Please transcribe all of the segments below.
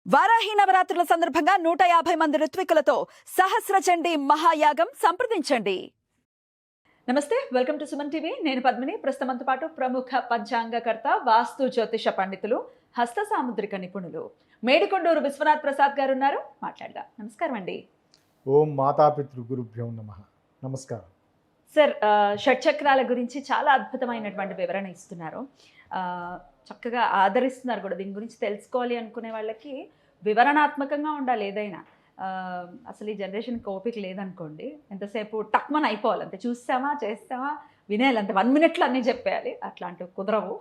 వారాహి నవరాత్రుల సందర్భంగా 150 మంది ఋత్వికులతో సహస్ర చండీ మహాయాగం సంప్రదించండి. నమస్తే, వెల్కమ్ టు సుమన్ టీవీ. నేను పద్మిని. ప్రస్తుతంతో పాటు ప్రముఖ పంచాంగకర్త, వాస్తు జ్యోతిష పండితులు, హస్త సాముద్రిక నిపుణులు మేడికొండూరు విశ్వనాథ్ ప్రసాద్ గారు ఉన్నారు. మాట్లాడదాం. నమస్కారం అండి. ఓం మాతాపితృ గురుభ్యో నమః. నమస్కారం సార్. షట్చక్రాల గురించి చాలా అద్భుతమైనటువంటి వివరణ ఇస్తున్నారు. చక్కగా ఆదరిస్తున్నారు కూడా. దీని గురించి తెలుసుకోవాలి అనుకునే వాళ్ళకి వివరణాత్మకంగా ఉండాలి ఏదైనా. అసలు ఈ జనరేషన్కి ఓపిక లేదనుకోండి, ఎంతసేపు టక్మన్ అయిపోవాలి, అంతే. చూస్తామా, చేస్తామా, వినేయాలి, అంతే. 1 minute అన్నీ చెప్పేయాలి. అట్లాంటివి కుదరవు.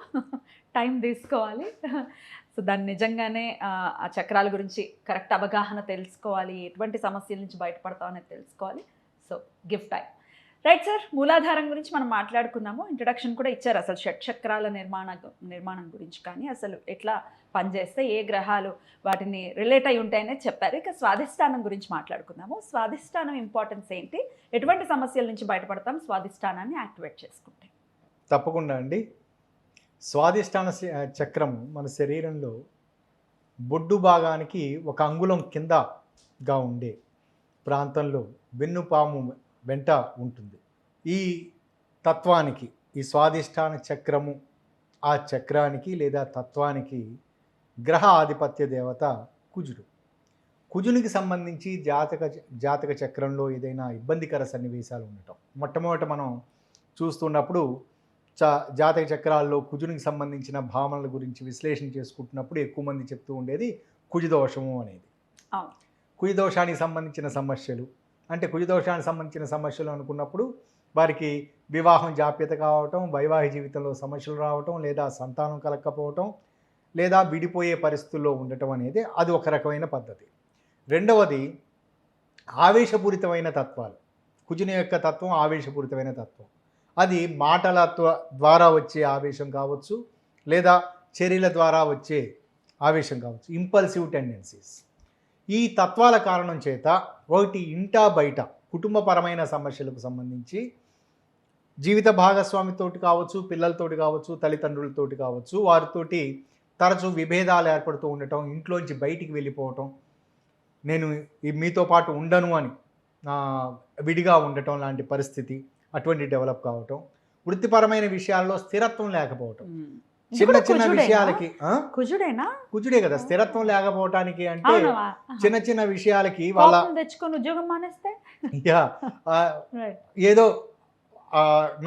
టైం తీసుకోవాలి. సో దాన్ని నిజంగానే ఆ చక్రాల గురించి కరెక్ట్ అవగాహన తెలుసుకోవాలి, ఎటువంటి సమస్యల నుంచి బయటపడతామనేది తెలుసుకోవాలి. So give time. Right sir, మూలాధారం గురించి మనం మాట్లాడుకున్నాము. ఇంట్రడక్షన్ కూడా ఇచ్చారు అసలు షట్చక్రాల నిర్మాణం గురించి, కానీ అసలు ఎట్లా పనిచేస్తే, ఏ గ్రహాలు వాటిని రిలేట్ అయి ఉంటాయనే చెప్పారు. ఇక స్వాధిష్టానం గురించి మాట్లాడుకుందాము. స్వాధిష్టానం ఇంపార్టెన్స్ ఏంటి, ఎటువంటి సమస్యల నుంచి బయటపడతాం స్వాధిష్టానాన్ని యాక్టివేట్ చేసుకుంటే? తప్పకుండా అండి. స్వాధిష్టాన చక్రం మన శరీరంలో బొడ్డు భాగానికి 1 అంగుళం కిందగా ఉండే ప్రాంతంలో వెన్నుపాము వెంట ఉంటుంది. ఈ తత్వానికి, ఈ స్వాధిష్టాన చక్రము, ఆ చక్రానికి లేదా తత్వానికి గ్రహ ఆధిపత్య దేవత కుజుడు. కుజునికి సంబంధించి జాతక చక్రంలో ఏదైనా ఇబ్బందికర సన్నివేశాలు ఉండటం, మొట్టమొదట మనం చూస్తున్నప్పుడు జాతక చక్రాల్లో కుజునికి సంబంధించిన భావనల గురించి విశ్లేషణ చేసుకుంటున్నప్పుడు ఎక్కువ మంది చెప్తూ ఉండేది కుజదోషము అనేది. కుజదోషానికి సంబంధించిన సమస్యలు అంటే, కుజదోషానికి సంబంధించిన సమస్యలు అనుకున్నప్పుడు వారికి వివాహం జాప్యత కావటం, వైవాహిక జీవితంలో సమస్యలు రావటం, లేదా సంతానం కలగకపోవటం, లేదా విడిపోయే పరిస్థితుల్లో ఉండటం అనేది అది ఒక రకమైన పద్ధతి. రెండవది ఆవేశపూరితమైన తత్వాలు. కుజుని యొక్క తత్వం ఆవేశపూరితమైన తత్వం. అది మాటల ద్వారా వచ్చే ఆవేశం కావచ్చు, లేదా చర్యల ద్వారా వచ్చే ఆవేశం కావచ్చు, ఇంపల్సివ్ టెండెన్సీస్. ఈ తత్వాల కారణం చేత ఒకటి ఇంటా బయట కుటుంబపరమైన సమస్యలకు సంబంధించి జీవిత భాగస్వామితోటి కావచ్చు, పిల్లలతోటి కావచ్చు, తల్లిదండ్రులతోటి కావచ్చు, వారితోటి తరచూ విభేదాలు ఏర్పడుతూ ఉండటం, ఇంట్లోంచి బయటికి వెళ్ళిపోవటం, నేను మీతో పాటు ఉండను అని విడిగా ఉండటం లాంటి పరిస్థితి అటువంటి డెవలప్ కావటం, వృత్తిపరమైన విషయాల్లో స్థిరత్వం లేకపోవటం, చిన్న విషయాలకి కుజుడే కదా స్థిరత్వం లేకపోవటానికి. అంటే చిన్న విషయాలకి వాళ్ళ తెచ్చుకొని ఉద్యోగం మానేస్తే ఏదో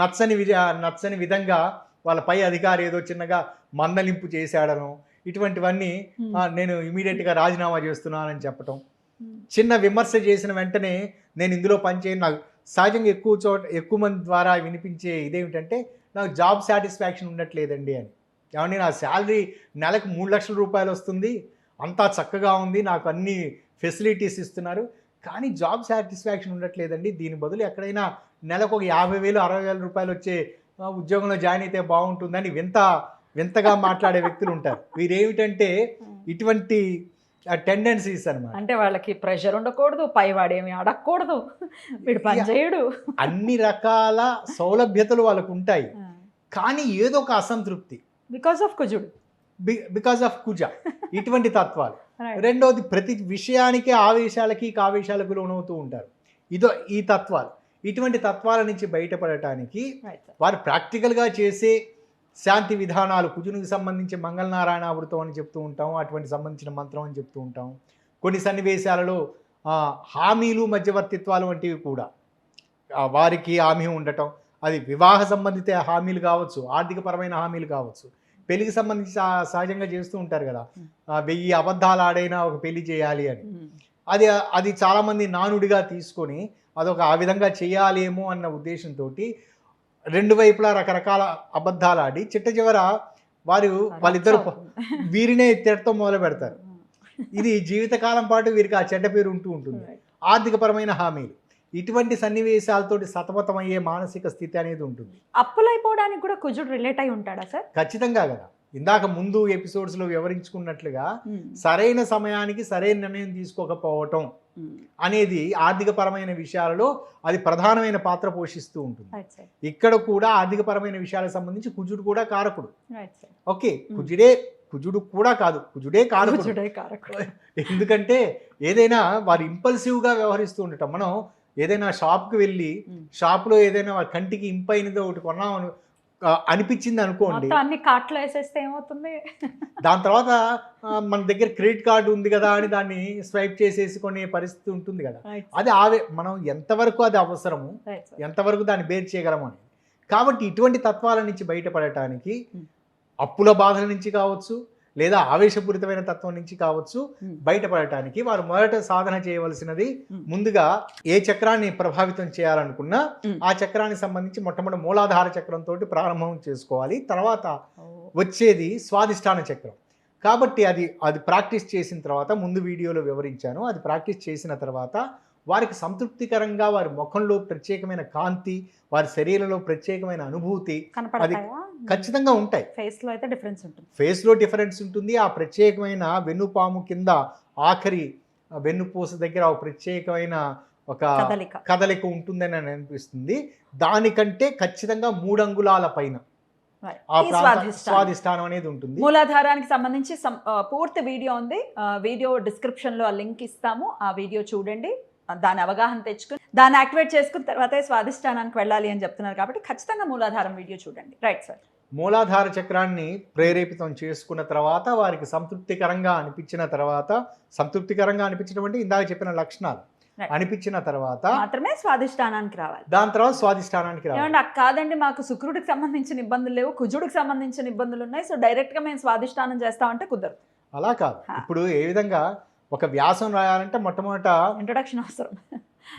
నచ్చని విధంగా వాళ్ళ పై అధికారి ఏదో చిన్నగా మందలింపు చేశాడను, ఇటువంటివన్నీ నేను ఇమీడియట్గా రాజీనామా చేస్తున్నానని చెప్పటం, చిన్న విమర్శ చేసిన వెంటనే నేను ఇందులో పనిచేయను. నాకు సహజంగా ఎక్కువ మంది ద్వారా వినిపించే ఇదేమిటంటే, నాకు జాబ్ సాటిస్ఫాక్షన్ ఉండట్లేదండి అని. ఏమంటే నా శాలరీ నెలకు 3 లక్షల రూపాయలు వస్తుంది, అంతా చక్కగా ఉంది, నాకు అన్ని ఫెసిలిటీస్ ఇస్తున్నారు, కానీ జాబ్ సాటిస్ఫాక్షన్ ఉండట్లేదండి, దీని బదులు ఎక్కడైనా నెలకు ఒక 50,000 60,000 రూపాయలు వచ్చే ఉద్యోగంలో జాయిన్ అయితే బాగుంటుందని వింతగా మాట్లాడే వ్యక్తులు ఉంటారు. వీరేమిటంటే ఇటువంటి టెండెన్సీస్ అనమాట. అంటే వాళ్ళకి ప్రెషర్ ఉండకూడదు, పైవాడేమి అడగకూడదు, వీడు పని చేయడు, అన్ని రకాల సౌలభ్యతలు వాళ్ళకు ఉంటాయి, కానీ ఏదో ఒక అసంతృప్తి బికాస్ ఆఫ్ కుజ. ఇటువంటి తత్వాలు. రెండవది, ప్రతి విషయానికి ఆవేశాలకి కావేశాలకు లోనవుతూ ఉంటారు. ఈ తత్వాలు. ఇటువంటి తత్వాల నుంచి బయటపడటానికి వారు ప్రాక్టికల్గా చేసే శాంతి విధానాలు, కుజునికి సంబంధించి మంగళనారాయణావృతం అని చెప్తూ ఉంటాం, అటువంటి సంబంధించిన మంత్రం అని చెప్తూ ఉంటాం. కొన్ని సన్నివేశాలలో హామీలు, మధ్యవర్తిత్వాలు వంటివి కూడా వారికి హామీ ఉండటం. అది వివాహ సంబంధిత హామీలు కావచ్చు, ఆర్థికపరమైన హామీలు కావచ్చు, పెళ్లికి సంబంధించి సహజంగా చేస్తూ ఉంటారు కదా, 1000 అబద్ధాలు ఆడైనా ఒక పెళ్లి చేయాలి అని. అది చాలామంది నానుడిగా తీసుకొని అదొక ఆ విధంగా చేయాలేమో అన్న ఉద్దేశంతో 2 వైపులా రకరకాల అబద్ధాలు ఆడి చిట్ట చివర వాళ్ళిద్దరు వీరినే తిట్టడం మొదలు పెడతారు. ఇది జీవితకాలం పాటు వీరికి ఆ చెడ్డ పేరు ఉంటూ ఉంటుంది. ఆర్థికపరమైన హామీలు, ఇటువంటి సన్నివేశాలతోటి సతమతమయ్యే మానసిక స్థితి అనేది ఉంటుంది. అప్పులైపోవడానికి కూడా కుజుడు రిలేట్ అయి ఉంటాడా సార్? ఖచ్చితంగా కదా. ఇందాక ముందు ఎపిసోడ్స్లో వివరించుకున్నట్లుగా సరైన సమయానికి సరైన నిర్ణయం తీసుకోకపోవటం అనేది ఆర్థికపరమైన విషయాలలో అది ప్రధానమైన పాత్ర పోషిస్తూ ఉంటుంది. ఇక్కడ కూడా ఆర్థికపరమైన విషయాలకు సంబంధించి కుజుడు కూడా కారకుడు. ఓకే, కుజుడే కుజుడు కూడా కాదు, కుజుడే కారకుడు. కుజుడే కారకుడు. ఎందుకంటే ఏదైనా వారు ఇంపల్సివ్గా వ్యవహరిస్తూ ఉండటం. మనం ఏదైనా షాప్కి వెళ్ళి షాప్లో ఏదైనా వారి కంటికి ఇంపైనది ఒకటి కొన్నామని అనిపించింది అనుకోండి, మొత్తం అన్ని కార్ట్లో వేసేస్తే ఏమవుతుంది? దాని తర్వాత మన దగ్గర క్రెడిట్ కార్డు ఉంది కదా అని దాన్ని స్వైప్ చేసేసుకునే పరిస్థితి ఉంటుంది కదా. Right, sir. అది మనం ఎంతవరకు అది అవసరము, Right, sir. ఎంతవరకు దాన్ని బేర్ చేయగలము అని. కాబట్టి ఇటువంటి తత్వాల నుంచి బయటపడటానికి Hmm. అప్పుల బాధల నుంచి కావచ్చు, లేదా ఆవేశపూరితమైన తత్వం నుంచి కావచ్చు, బయటపడటానికి వారు మొదట సాధన చేయవలసినది ముందుగా ఏ చక్రాన్ని ప్రభావితం చేయాలనుకున్నా ఆ చక్రానికి సంబంధించి మొట్టమొదటి మూలాధార చక్రంతో ప్రారంభం చేసుకోవాలి. తర్వాత వచ్చేది స్వాదిష్టాన చక్రం. కాబట్టి అది ప్రాక్టీస్ చేసిన తర్వాత, ముందు వీడియోలో వివరించాను, అది ప్రాక్టీస్ చేసిన తర్వాత వారికి సంతృప్తికరంగా వారి ముఖంలో ప్రత్యేకమైన కాంతి, వారి శరీరంలో ప్రత్యేకమైన అనుభూతి అది ఖచ్చితంగా ఉంటాయి. ఫేస్లో అయితే డిఫరెన్స్ ఉంటుంది. ఫేస్లో డిఫరెన్స్ ఉంటుంది. ఆ ప్రత్యేకమైన వెన్నుపాము కింద ఆఖరి వెన్నుపూస దగ్గర ఒక ప్రత్యేకమైన ఒక కదలిక ఉంటుందని అని అనిపిస్తుంది. దానికంటే ఖచ్చితంగా 3 అంగుళాల పైన ఆ స్వాదిష్టానం అనేది ఉంటుంది. మూలాధారానికి సంబంధించి పూర్తి వీడియో ఉంది. వీడియో డిస్క్రిప్షన్ లో లింక్ ఇస్తాము. ఆ వీడియో చూడండి, దాని అవగాహన తెచ్చుకుని దాన్ని యాక్టివేట్ చేసుకున్న తర్వాతే స్వాదిష్టానానికి వెళ్ళాలి అని చెప్తున్నారు. కాబట్టి ఖచ్చితంగా మూలాధారం వీడియో చూడండి. Right sir. మూలాధార చక్రాన్ని ప్రేరేపితం చేసుకున్న తర్వాత, వారికి సంతృప్తికరంగా అనిపించడం అంటే ఇందాక చెప్పిన లక్షణాలు అనిపించిన తర్వాత మాత్రమే స్వాదిష్టానానికి రావాలి. దాని తర్వాత స్వాదిష్టానానికి రావాలి. ఏమంటే కాదండి, మాకు శుక్రుడికి సంబంధించిన ఇబ్బందులు లేవు, కుజుడికి సంబంధించిన ఇబ్బందులు ఉన్నాయి, సో డైరెక్ట్ గా మేము స్వాదిష్టానం చేస్తామంటే కుదరదు. అలా కాదు. ఇప్పుడు ఏ విధంగా ఒక వ్యాసం రాయాలంటే మొట్టమొదట ఇంట్రొడక్షన్ అవసరం.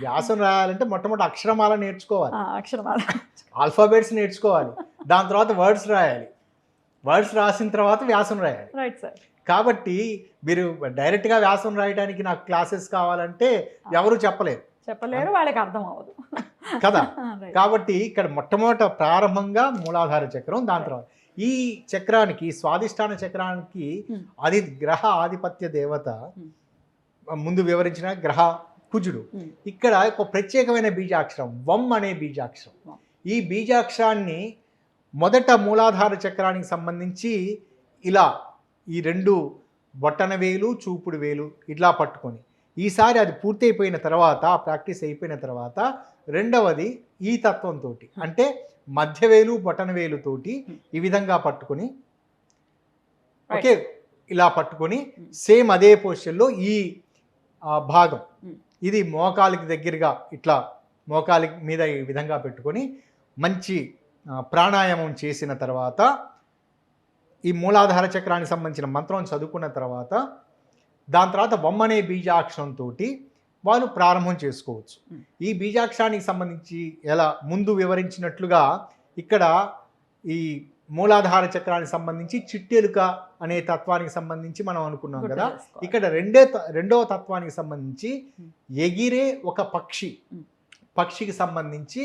వ్యాసం రాయాలంటే మొట్టమొదటి అక్షరమాల నేర్చుకోవాలి, అక్షరమాల ఆల్ఫాబెట్స్ నేర్చుకోవాలి, దాని తర్వాత వర్డ్స్ రాయాలి, వర్డ్స్ రాసిన తర్వాత వ్యాసం రాయాలి. Right sir. కాబట్టి మీరు డైరెక్ట్గా వ్యాసం రాయడానికి నాకు క్లాసెస్ కావాలంటే ఎవరు చెప్పలేరు, వాళ్ళకి అర్థం అవ్వదు కదా. కాబట్టి ఇక్కడ మొట్టమొదట ప్రారంభంగా మూలాధార చక్రం, దాని తర్వాత ఈ చక్రానికి, స్వాదిష్టాన చక్రానికి అది గ్రహ ఆధిపత్య దేవత ముందు వివరించిన గ్రహ కుజుడు. ఇక్కడ ఒక ప్రత్యేకమైన బీజాక్షరం వం అనే బీజాక్షరం. ఈ బీజాక్షరాన్ని మొదట మూలాధార చక్రానికి సంబంధించి ఇలా ఈ 2 బొట్టన వేలు, చూపుడు వేలు ఇట్లా పట్టుకొని, ఈసారి అది పూర్తి అయిపోయిన తర్వాత, ప్రాక్టీస్ అయిపోయిన తర్వాత రెండవది ఈ తత్వంతో అంటే మధ్యవేలు బొటన వేలుతోటి ఈ విధంగా పట్టుకొని, ఓకే, ఇలా పట్టుకొని సేమ్ అదే పొజిషన్లో ఈ భాగం ఇది మోకాలికి దగ్గరగా ఇట్లా మోకాలి మీద ఈ విధంగా పెట్టుకొని మంచి ప్రాణాయామం చేసిన తర్వాత, ఈ మూలాధార చక్రానికి సంబంధించిన మంత్రం చదువుకున్న తర్వాత, దాని తర్వాత వమ్మనే బీజాక్షరంతో వారు ప్రారంభం చేసుకోవచ్చు. ఈ బీజాక్షరానికి సంబంధించి ఎలా ముందు వివరించినట్లుగా ఇక్కడ ఈ మూలాధార చక్రానికి సంబంధించి చిట్టెలుక అనే తత్వానికి సంబంధించి మనం అనుకున్నాం కదా. ఇక్కడ రెండవ తత్వానికి సంబంధించి ఎగిరే ఒక పక్షికి సంబంధించి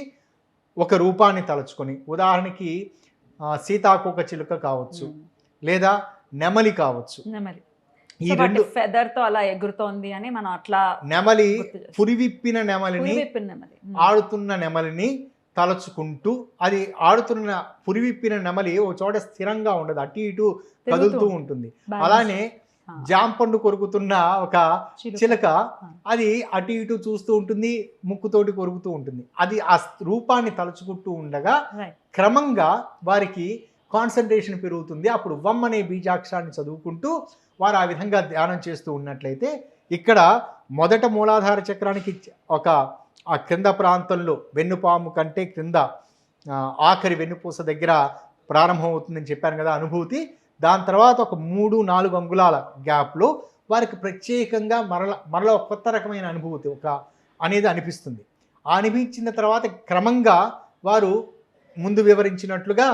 ఒక రూపాన్ని తలుచుకొని, ఉదాహరణకి సీతాకోక చిలుక కావచ్చు, లేదా నెమలి కావచ్చు. ఈ 2 ఫెదర్ తో అలా ఎగురుతోంది అని మనం అట్లా నెమలి పురివిప్పిన నెమలిని, ఆడుతున్న నెమలిని తలచుకుంటూ, అది ఆడుతున్న పురివిప్పిన నెమలి ఒక చోట స్థిరంగా ఉండదు, అటు ఇటు కదులుతూ ఉంటుంది. అలానే జాంపండు కొరుకుతున్న ఒక చిలక అది అటు ఇటు చూస్తూ ఉంటుంది, ముక్కుతోటి కొరుకుతూ ఉంటుంది. అది ఆ రూపాన్ని తలుచుకుంటూ ఉండగా క్రమంగా వారికి కాన్సన్ట్రేషన్ పెరుగుతుంది. అప్పుడు వమ్ అనే బీజాక్షరాన్ని చదువుకుంటూ వారు ఆ విధంగా ధ్యానం చేస్తూ ఉన్నట్లయితే, ఇక్కడ మొదట మూలాధార చక్రానికి ఆ క్రింద ప్రాంతంలో వెన్నుపాము కంటే క్రింద ఆఖరి వెన్నుపూస దగ్గర ప్రారంభం అవుతుందని చెప్పాను కదా అనుభూతి. దాని తర్వాత ఒక 3-4 అంగుళాల గ్యాప్లో వారికి ప్రత్యేకంగా మరల కొత్త రకమైన అనుభూతి అనేది అనిపిస్తుంది. ఆ అనిపించిన తర్వాత క్రమంగా వారు ముందు వివరించినట్లుగా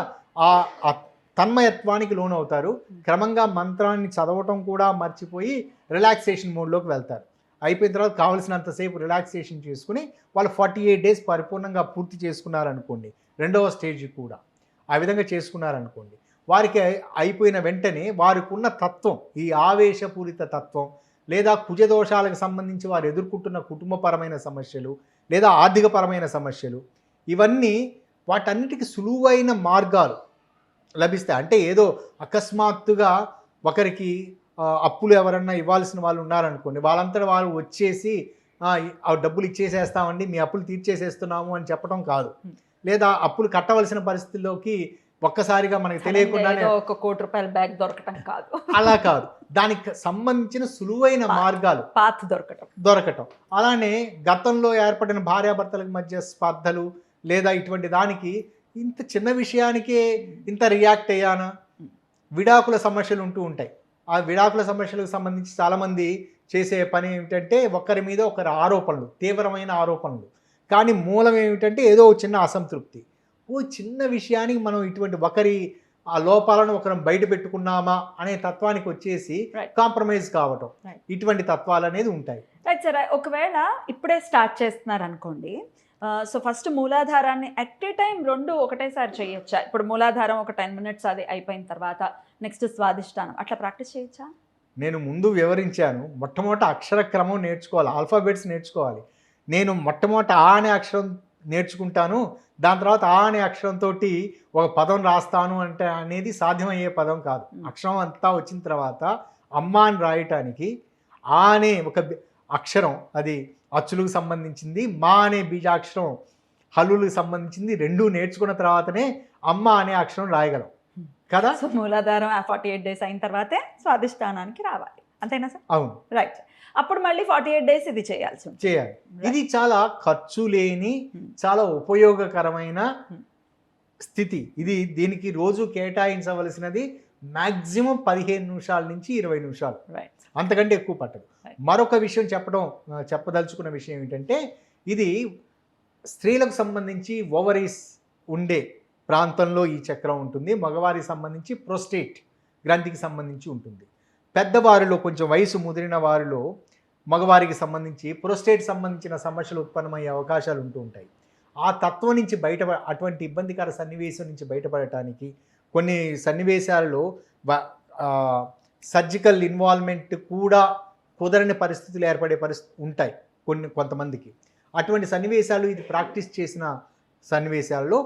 ఆ తన్మయత్వానికి లోనవుతారు. క్రమంగా మంత్రాన్ని చదవటం కూడా మర్చిపోయి రిలాక్సేషన్ మోడ్లోకి వెళ్తారు. అయిపోయిన తర్వాత కావలసినంతసేపు రిలాక్సేషన్ చేసుకుని వాళ్ళు 48 డేస్ పరిపూర్ణంగా పూర్తి చేసుకున్నారనుకోండి, రెండవ స్టేజ్ కూడా ఆ విధంగా చేసుకున్నారనుకోండి, వారికి అయిపోయిన వెంటనే వారికి ఉన్న తత్వం, ఈ ఆవేశపూరిత తత్వం, లేదా కుజదోషాలకు సంబంధించి వారు ఎదుర్కొంటున్న కుటుంబపరమైన సమస్యలు, లేదా ఆర్థికపరమైన సమస్యలు, ఇవన్నీ వాటన్నిటికీ సులువైన మార్గాలు లభిస్తాయి. అంటే ఏదో అకస్మాత్తుగా ఒకరికి అప్పులు ఎవరన్నా ఇవ్వాల్సిన వాళ్ళు ఉన్నారనుకోండి, వాళ్ళంతా వాళ్ళు వచ్చేసి ఆ డబ్బులు ఇచ్చేసేస్తామండి, మీ అప్పులు తీర్చేసేస్తున్నాము అని చెప్పడం కాదు. లేదా అప్పులు కట్టవలసిన పరిస్థితుల్లోకి ఒక్కసారిగా మనకి తెలియకుండానే ఏదో ఒక ₹1,00,00,000 బ్యాగ్ దొరకటం కాదు, అలా కాదు. దానికి సంబంధించిన సులువైన మార్గాలు పాత్ దొరకటం. అలానే గతంలో ఏర్పడిన భార్యాభర్తల మధ్య స్పర్ధలు లేదా ఇటువంటి దానికి ఇంత చిన్న విషయానికే ఇంత రియాక్ట్ అయ్యానా, విడాకుల సమస్యలు ఉంటూ ఉంటాయి. ఆ విడాకుల సమస్యలకు సంబంధించి చాలామంది చేసే పని ఏమిటంటే ఒకరి మీద ఒకరి ఆరోపణలు, తీవ్రమైన ఆరోపణలు. కానీ మూలం ఏమిటంటే ఏదో చిన్న అసంతృప్తి. చిన్న విషయానికి మనం ఇటువంటి ఒకరి ఆ లోపాలను ఒకరం బయట పెట్టుకున్నామా అనే తత్వానికి వచ్చేసి కాంప్రమైజ్ కావటం, ఇటువంటి తత్వాలు అనేది ఉంటాయి. Right sir. ఒకవేళ ఇప్పుడే స్టార్ట్ చేస్తున్నారు అనుకోండి, సో ఫస్ట్ మూలాధారాన్ని అట్ ఏ టైం 2 ఒకటేసారి చేయొచ్చా? ఇప్పుడు మూలాధారం ఒక 10 minutes అది అయిపోయిన తర్వాత నెక్స్ట్ స్వాదిష్టానం అట్లా ప్రాక్టీస్ చేయొచ్చా? నేను ముందు వివరించాను, మొట్టమొదట అక్షర క్రమం నేర్చుకోవాలి, ఆల్ఫాబెట్స్ నేర్చుకోవాలి. నేను మొట్టమొదట ఆ అనే అక్షరం నేర్చుకుంటాను, దాని తర్వాత ఆ అనే అక్షరంతో ఒక పదం రాస్తాను అంటే అనేది సాధ్యమయ్యే పదం కాదు. అక్షరం అంతా వచ్చిన తర్వాత అమ్మ అని రాయటానికి ఆ అనే ఒక అక్షరం అది అచ్చులకు సంబంధించింది, మా అనే బీజాక్షరం హల్లులకు సంబంధించింది, రెండూ నేర్చుకున్న తర్వాతనే అమ్మ అనే అక్షరం రాయగలం కదా. సో మూలాధారం 48 days అయిన తర్వాతే స్వాదిష్టానానికి రావాలి, అంతేనా సార్? అవును, రైట్. అప్పుడు మళ్ళీ 48 days ఇది చేయాలి. ఇది చాలా ఖర్చు లేని చాలా ఉపయోగకరమైన స్థితి. దీనికి రోజు కేటాయించవలసినది మ్యాక్సిమం 15 నిమిషాల నుంచి 20 నిమిషాలు, అంతకంటే ఎక్కువ పట్టదు. మరొక విషయం చెప్పదలుచుకున్న విషయం ఏంటంటే, ఇది స్త్రీలకు సంబంధించి ఓవరీస్ ఉండే ప్రాంతంలో ఈ చక్రం ఉంటుంది, మగవారికి సంబంధించి ప్రోస్టేట్ గ్రంథికి సంబంధించి ఉంటుంది. పెద్దవారిలో కొంచెం వయసు ముదిరిన వారిలో మగవారికి సంబంధించి ప్రోస్టేట్ సంబంధించిన సమస్యలు ఉత్పన్నమయ్యే అవకాశాలు ఉంటూ ఉంటాయి. ఆ తత్వం నుంచి అటువంటి ఇబ్బందికర సన్నివేశం నుంచి బయటపడటానికి కొన్ని సన్నివేశాలలో సర్జికల్ ఇన్వాల్వ్మెంట్ కూడా కుదరని పరిస్థితులు ఏర్పడే ఉంటాయి కొంతమందికి. అటువంటి సన్నివేశాలు ఇది ప్రాక్టీస్ చేసిన సన్నివేశాల్లో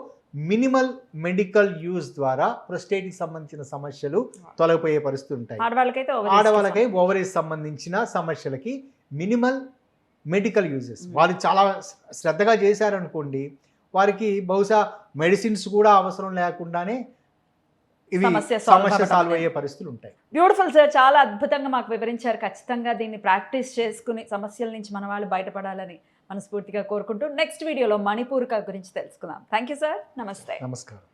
మినిమల్ మెడికల్ యూజ్ ద్వారా ప్రోస్టేట్కి సంబంధించిన సమస్యలు తొలగిపోయే పరిస్థితులు ఉంటాయి. ఆడవాళ్ళకై ఓవరీస్ సంబంధించిన సమస్యలకి మినిమల్ మెడికల్ యూజెస్ వాళ్ళు చాలా శ్రద్ధగా చేశారనుకోండి, వారికి బహుశా మెడిసిన్స్ కూడా అవసరం లేకుండానే ఇవి సమస్య సాల్వ్ అయ్యే పరిస్థితులు ఉంటాయి. బ్యూటిఫుల్ సార్, చాలా అద్భుతంగా మాకు వివరించారు. ఖచ్చితంగా దీన్ని ప్రాక్టీస్ చేసుకుని సమస్యల నుంచి మన వాళ్ళు బయటపడాలని మనస్ఫూర్తిగా కోరుకుంటూ నెక్స్ట్ వీడియోలో మణిపూరిక గురించి తెలుసుకుందాం. Thank you sir. నమస్తే. నమస్కారం.